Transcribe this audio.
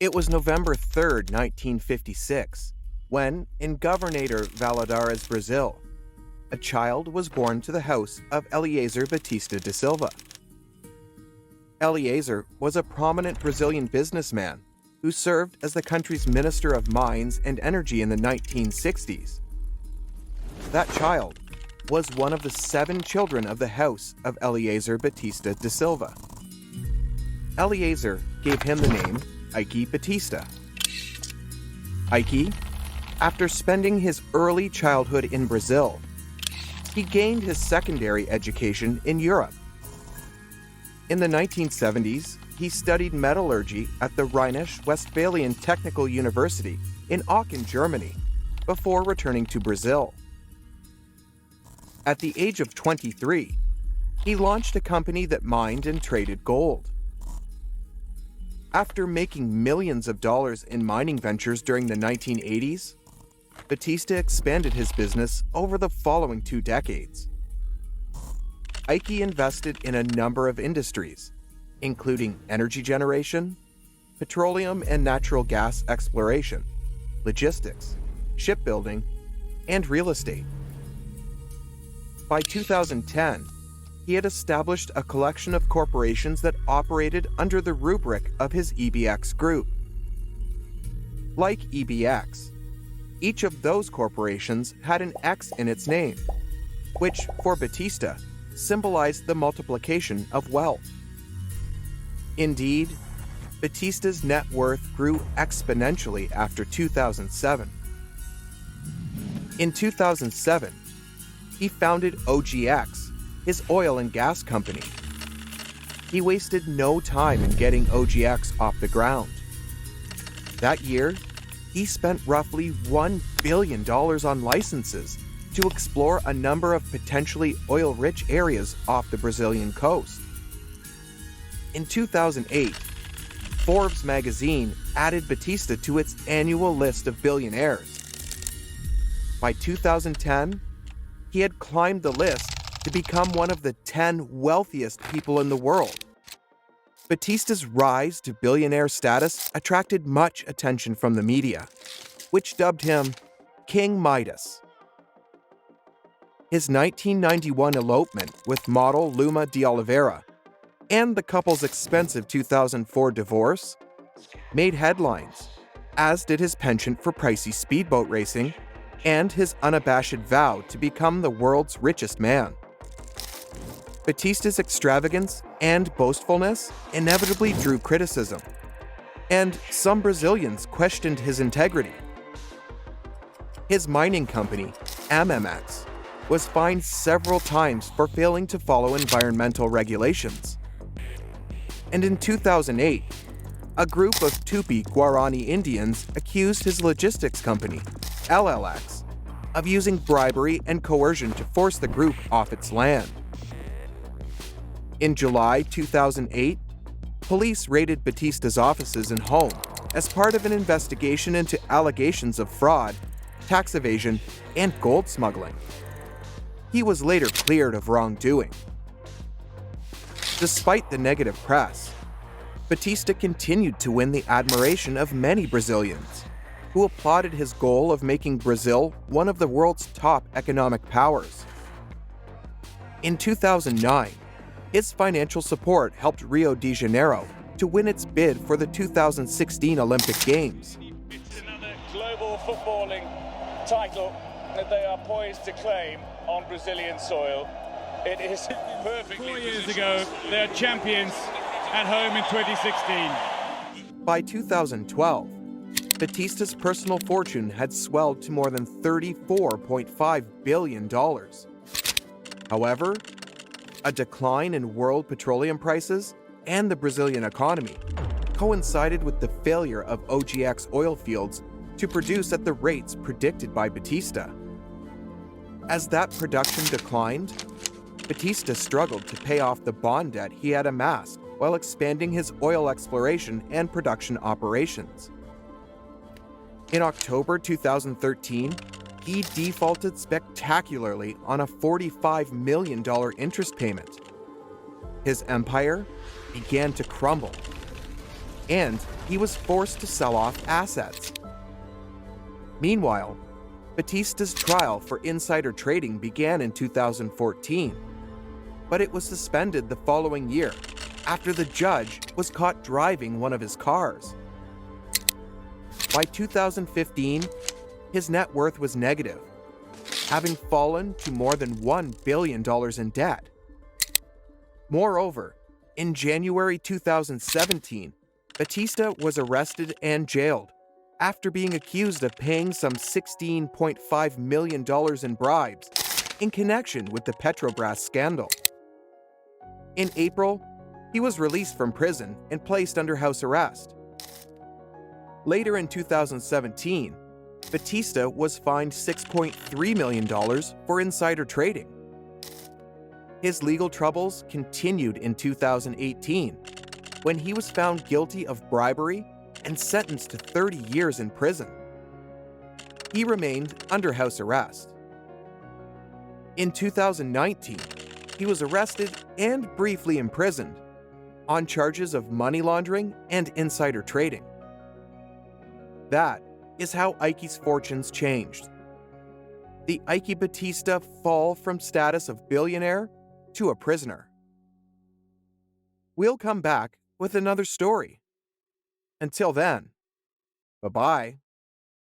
It was November 3rd, 1956, when, in Governador Valadares, Brazil, a child was born to the house of Eliezer Batista da Silva. Eliezer was a prominent Brazilian businessman who served as the country's Minister of Mines and Energy in the 1960s. That child was one of the 7 children of the house of Eliezer Batista da Silva. Eliezer gave him the name Eike Batista. Eike, after spending his early childhood in Brazil, he gained his secondary education in Europe. In the 1970s, he studied metallurgy at the Rhenish-Westphalian Technical University in Aachen, Germany, before returning to Brazil. At the age of 23, he launched a company that mined and traded gold. After making millions of dollars in mining ventures during the 1980s, Batista expanded his business over the following 2 decades. Eike invested in a number of industries, including energy generation, petroleum and natural gas exploration, logistics, shipbuilding, and real estate. By 2010, he had established a collection of corporations that operated under the rubric of his EBX group. Like EBX, each of those corporations had an X in its name, which, for Batista, symbolized the multiplication of wealth. Indeed, Batista's net worth grew exponentially after 2007. In 2007, he founded OGX, his oil and gas company. He wasted no time in getting OGX off the ground. That year, he spent roughly $1 billion on licenses to explore a number of potentially oil-rich areas off the Brazilian coast. In 2008, Forbes magazine added Batista to its annual list of billionaires. By 2010, he had climbed the list to become one of the 10 wealthiest people in the world. Batista's rise to billionaire status attracted much attention from the media, which dubbed him King Midas. His 1991 elopement with model Luma de Oliveira and the couple's expensive 2004 divorce made headlines, as did his penchant for pricey speedboat racing and his unabashed vow to become the world's richest man. Batista's extravagance and boastfulness inevitably drew criticism, and some Brazilians questioned his integrity. His mining company, MMX, was fined several times for failing to follow environmental regulations. And in 2008, a group of Tupi-Guarani Indians accused his logistics company, LLX, of using bribery and coercion to force the group off its land. In July 2008, police raided Batista's offices and home as part of an investigation into allegations of fraud, tax evasion, and gold smuggling. He was later cleared of wrongdoing. Despite the negative press, Batista continued to win the admiration of many Brazilians, who applauded his goal of making Brazil one of the world's top economic powers. In 2009, his financial support helped Rio de Janeiro to win its bid for the 2016 Olympic Games. It's another global footballing title that they are poised to claim on Brazilian soil. It is perfectly 4 years ago, they are champions at home in 2016. By 2012, Batista's personal fortune had swelled to more than $34.5 billion. However, a decline in world petroleum prices and the Brazilian economy coincided with the failure of OGX oil fields to produce at the rates predicted by Batista. As that production declined, Batista struggled to pay off the bond debt he had amassed while expanding his oil exploration and production operations. In October 2013, he defaulted spectacularly on a $45 million interest payment. His empire began to crumble. and he was forced to sell off assets. Meanwhile, Batista's trial for insider trading began in 2014, but it was suspended the following year after the judge was caught driving one of his cars. By 2015, his net worth was negative, having fallen to more than $1 billion in debt. Moreover, in January 2017, Batista was arrested and jailed after being accused of paying some $16.5 million in bribes in connection with the Petrobras scandal. In April, he was released from prison and placed under house arrest. Later in 2017, Batista was fined $6.3 million for insider trading. His legal troubles continued in 2018, when he was found guilty of bribery and sentenced to 30 years in prison. He remained under house arrest. In 2019, he was arrested and briefly imprisoned on charges of money laundering and insider trading. That is how Eike's fortunes changed. The Eike Batista fall from status of billionaire to a prisoner. We'll come back with another story. Until then, bye-bye.